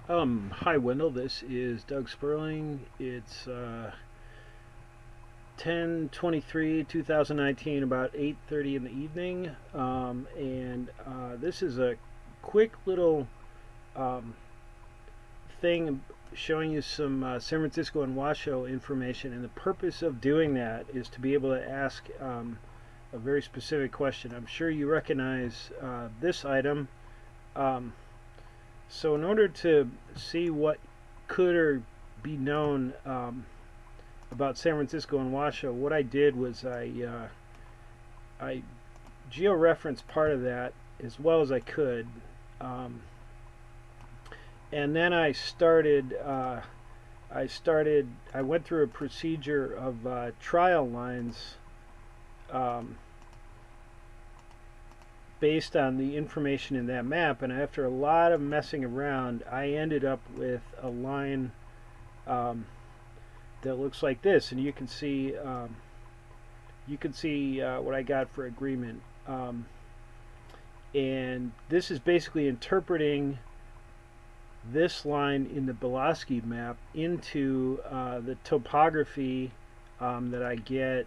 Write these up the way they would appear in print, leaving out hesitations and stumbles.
Hi Wendell, this is Doug Sperling. It's 10/23, 2019, about 8:30 in the evening, and this is a quick little um, thing showing you some San Francisco and Washoe information. And the purpose of doing that is to be able to ask a very specific question. I'm sure you recognize this item. Um, so in order to see what could or be known about San Francisco and Washoe, what I did was I georeferenced part of that as well as I could, um, and then I went through a procedure of trial lines um, based on the information in that map, and after a lot of messing around, I ended up with a line um, that looks like this, and you can see what I got for agreement. And this is basically interpreting this line in the Belaski map into the topography that I get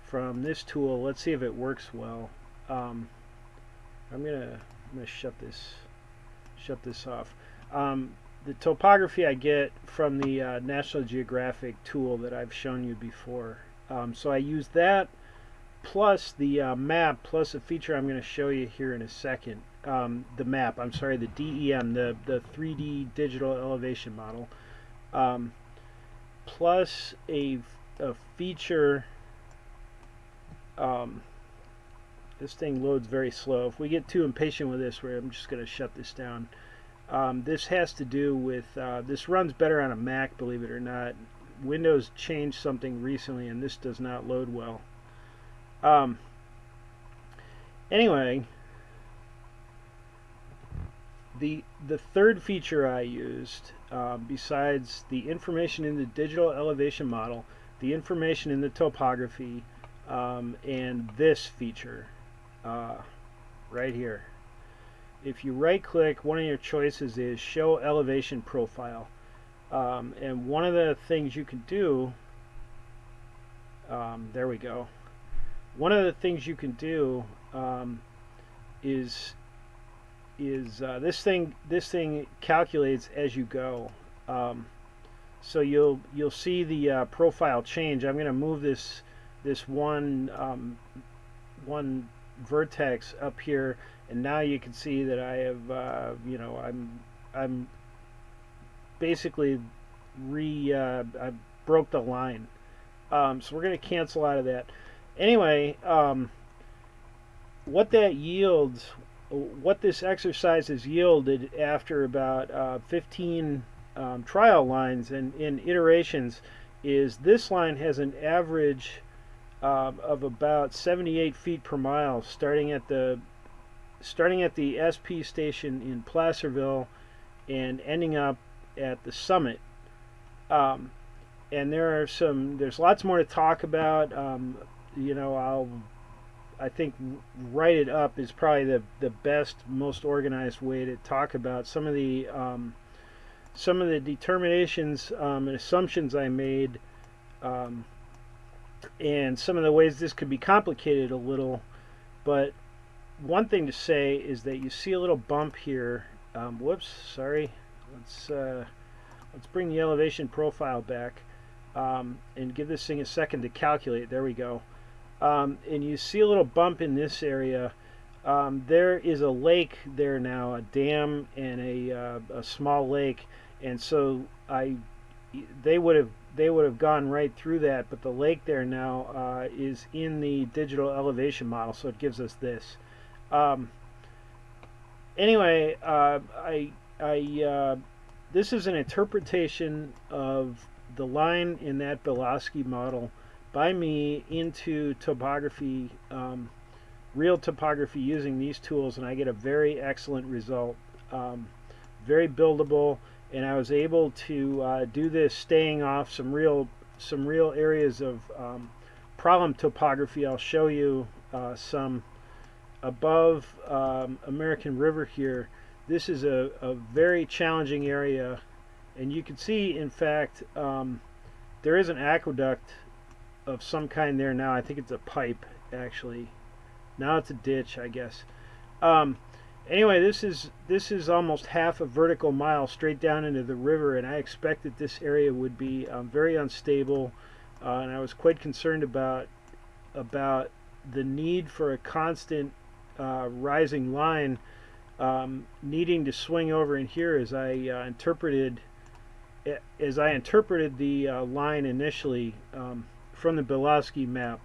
from this tool. Let's see if it works well. Um, I'm gonna shut this off. The topography I get from the National Geographic tool that I've shown you before. So I use that plus the map plus a feature I'm going to show you here in a second. The map, I'm sorry, the DEM, the 3D digital elevation model, um, plus a feature. Um, this thing loads very slow. If we get too impatient with this, I'm just going to shut this down. This has to do with, this runs better on a Mac, believe it or not. Windows changed something recently and this does not load well. Um, anyway, the third feature I used, besides the information in the digital elevation model, the information in the topography, and this feature uh, right here. If you right click, one of your choices is show elevation profile. And one of the things you can do, there we go. One of the things you can do is this thing calculates as you go. So you'll see the profile change. I'm going to move this one vertex up here, and now you can see that I have I'm basically I broke the line. So we're going to cancel out of that. Anyway, what that yields, what this exercise has yielded after about 15 trial lines and in iterations, is this line has an average of about 78 feet per mile, starting at the SP station in Placerville and ending up at the summit. Um, and there's lots more to talk about. I think write it up is probably the best, most organized way to talk about some of the determinations and assumptions I made, um, and some of the ways this could be complicated a little. But one thing to say is that you see a little bump here. Whoops, sorry. Let's bring the elevation profile back and give this thing a second to calculate. There we go. And you see a little bump in this area. There is a lake there now, a dam and a small lake, and so they would have gone right through that, but the lake there now is in the digital elevation model, so it gives us this. Um, anyway, this is an interpretation of the line in that Belaski model by me into topography, real topography using these tools, and I get a very excellent result. Very buildable, and I was able to do this staying off some real areas of problem topography. I'll show you some above American River here. this is a very challenging area, and you can see, in fact, there is an aqueduct of some kind there now. I think it's a pipe, actually. Now it's a ditch, I guess. Um, anyway, this is almost half a vertical mile straight down into the river, and I expected this area would be very unstable, and I was quite concerned about the need for a constant rising line needing to swing over in here as I interpreted the line initially from the Bielowski map.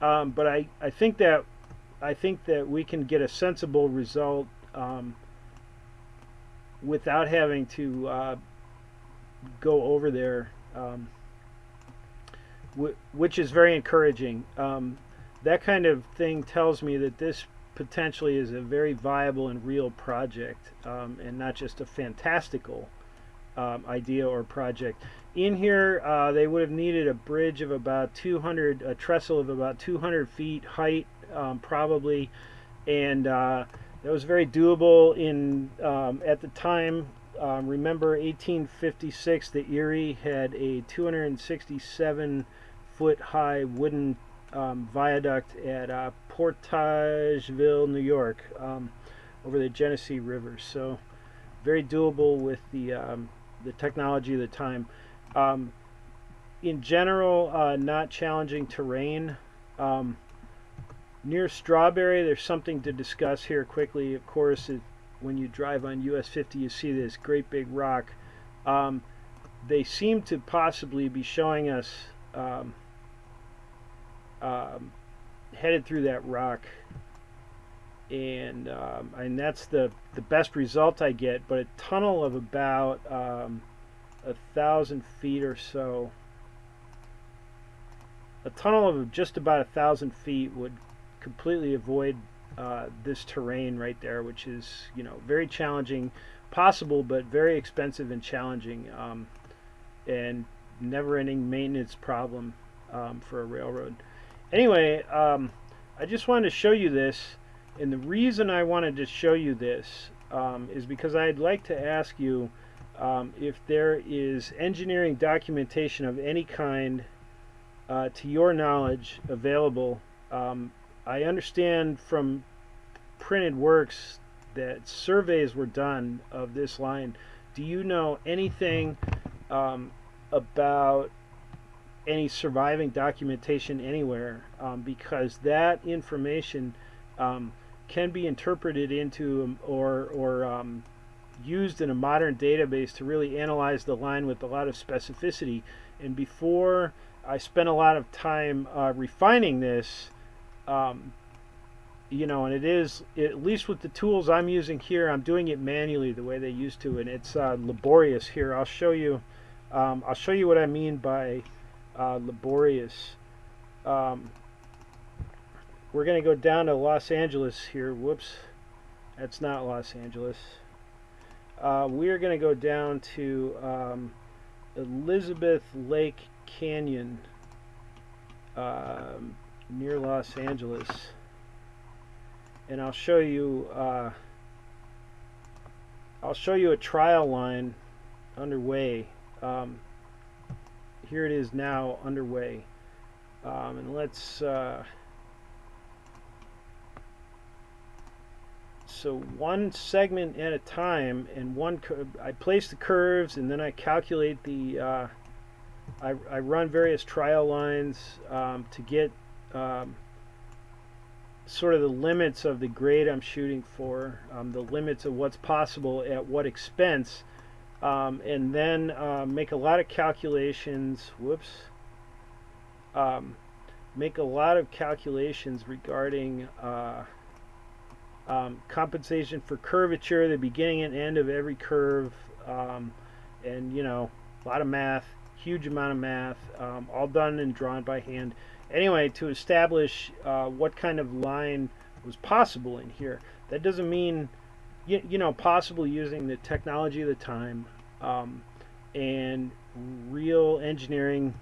But I think that we can get a sensible result without having to go over there, which is very encouraging. That kind of thing tells me that this potentially is a very viable and real project, and not just a fantastical idea or project. In here, they would have needed a bridge of about 200, a trestle of about 200 feet height, probably, and that was very doable in at the time. Remember, 1856, the Erie had a 267-foot high wooden viaduct at Portageville, New York, over the Genesee River. So very doable with the technology of the time. In general, not challenging terrain. Near Strawberry, there's something to discuss here quickly. Of course, when you drive on US 50, you see this great big rock. They seem to possibly be showing us headed through that rock, and that's the best result I get. But a tunnel of about 1,000 feet or so, a tunnel of just about 1,000 feet would completely avoid this terrain right there, which is, very challenging, possible, but very expensive and challenging, and never-ending maintenance problem for a railroad. Anyway, I just wanted to show you this, and the reason I wanted to show you this is because I'd like to ask you if there is engineering documentation of any kind, to your knowledge, available. I understand from printed works that surveys were done of this line. Do you know anything about any surviving documentation anywhere? Because that information can be interpreted into or used in a modern database to really analyze the line with a lot of specificity. And before I spent a lot of time refining this, and it is, at least with the tools I'm using here, I'm doing it manually the way they used to, and it's laborious. Here, I'll show you what I mean by laborious. We're going to go down to Los Angeles here. Whoops, that's not Los Angeles. We're going to go down to Elizabeth Lake Canyon, near Los Angeles, and I'll show you a trial line underway. Here it is now underway, and let's so one segment at a time, and I place the curves, and then I calculate the I run various trial lines to get sort of the limits of the grade I'm shooting for, the limits of what's possible at what expense, and then make a lot of calculations. Make a lot of calculations regarding compensation for curvature, the beginning and end of every curve, and a lot of math, huge amount of math, all done and drawn by hand. Anyway, to establish what kind of line was possible in here. That doesn't mean, possible using the technology of the time, and real engineering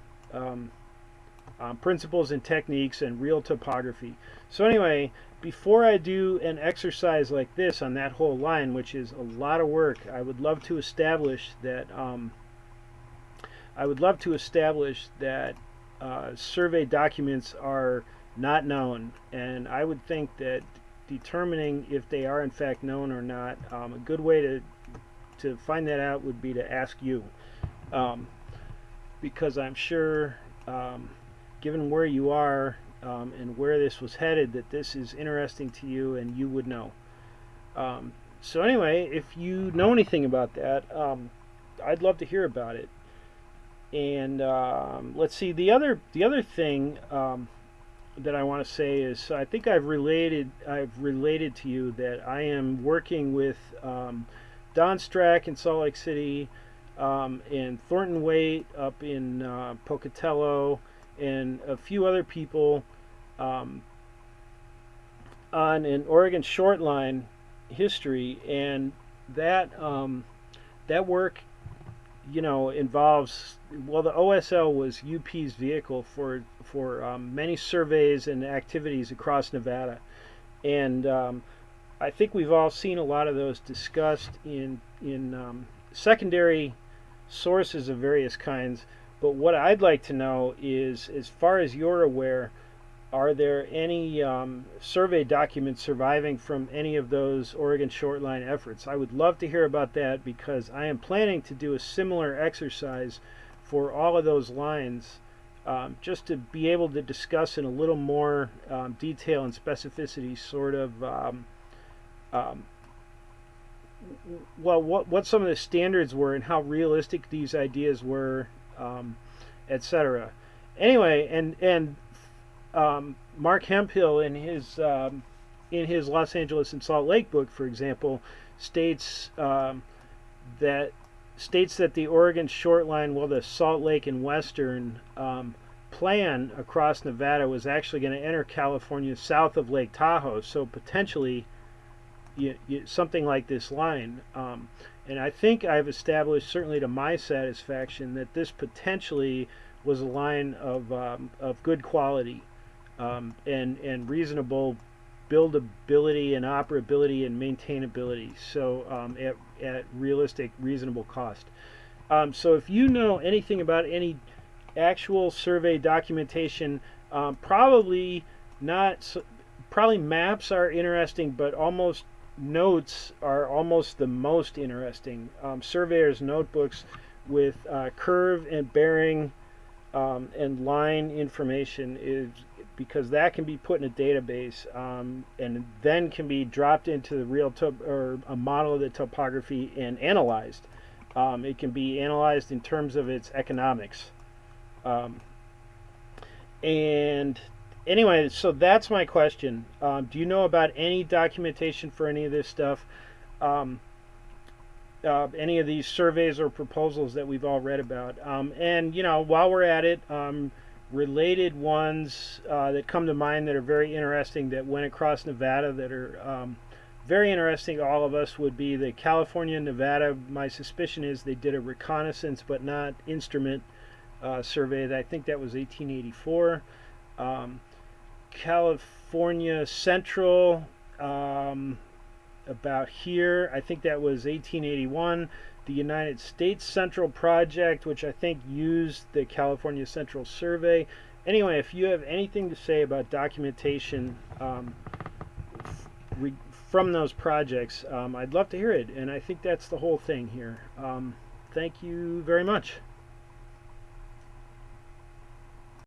principles and techniques and real topography. So anyway, before I do an exercise like this on that whole line, which is a lot of work, I would love to establish that survey documents are not known, and I would think that determining if they are in fact known or not, a good way to find that out would be to ask you, because I'm sure, given where you are and where this was headed, that this is interesting to you and you would know. So anyway, if you know anything about that, I'd love to hear about it. And let's see, the other thing that I want to say is, I think I've related to you that I am working with Don Strack in Salt Lake City, and Thornton Waite up in Pocatello, and a few other people on an Oregon short line history, and that that work, involves, well, the OSL was UP's vehicle for many surveys and activities across Nevada, and I think we've all seen a lot of those discussed in secondary sources of various kinds. But what I'd like to know is, as far as you're aware, are there any survey documents surviving from any of those Oregon short line efforts? I would love to hear about that, because I am planning to do a similar exercise for all of those lines, just to be able to discuss in a little more detail and specificity, sort of, well, what some of the standards were and how realistic these ideas were, etc. Anyway, and Mark Hemphill in his Los Angeles and Salt Lake book, for example, states that the Oregon short line, well, the Salt Lake and Western plan across Nevada, was actually going to enter California south of Lake Tahoe, so potentially something like this line. And I think I've established, certainly to my satisfaction, that this potentially was a line of good quality, and reasonable buildability and operability and maintainability, so at realistic, reasonable cost. So if you know anything about any actual survey documentation, probably not. Probably maps are interesting, but almost notes are almost the most interesting. Surveyors' notebooks with curve and bearing and line information, is because that can be put in a database, and then can be dropped into the real or a model of the topography and analyzed. It can be analyzed in terms of its economics. And anyway, so that's my question. Do you know about any documentation for any of this stuff? Any of these surveys or proposals that we've all read about? And while we're at it, related ones that come to mind that are very interesting, that went across Nevada, that are very interesting to all of us, would be the California and Nevada. My suspicion is they did a reconnaissance but not instrument survey. I think that was 1884. California Central, about here, I think that was 1881. The United States Central Project, which I think used the California Central Survey. Anyway, if you have anything to say about documentation from those projects, I'd love to hear it, and I think that's the whole thing here. Thank you very much.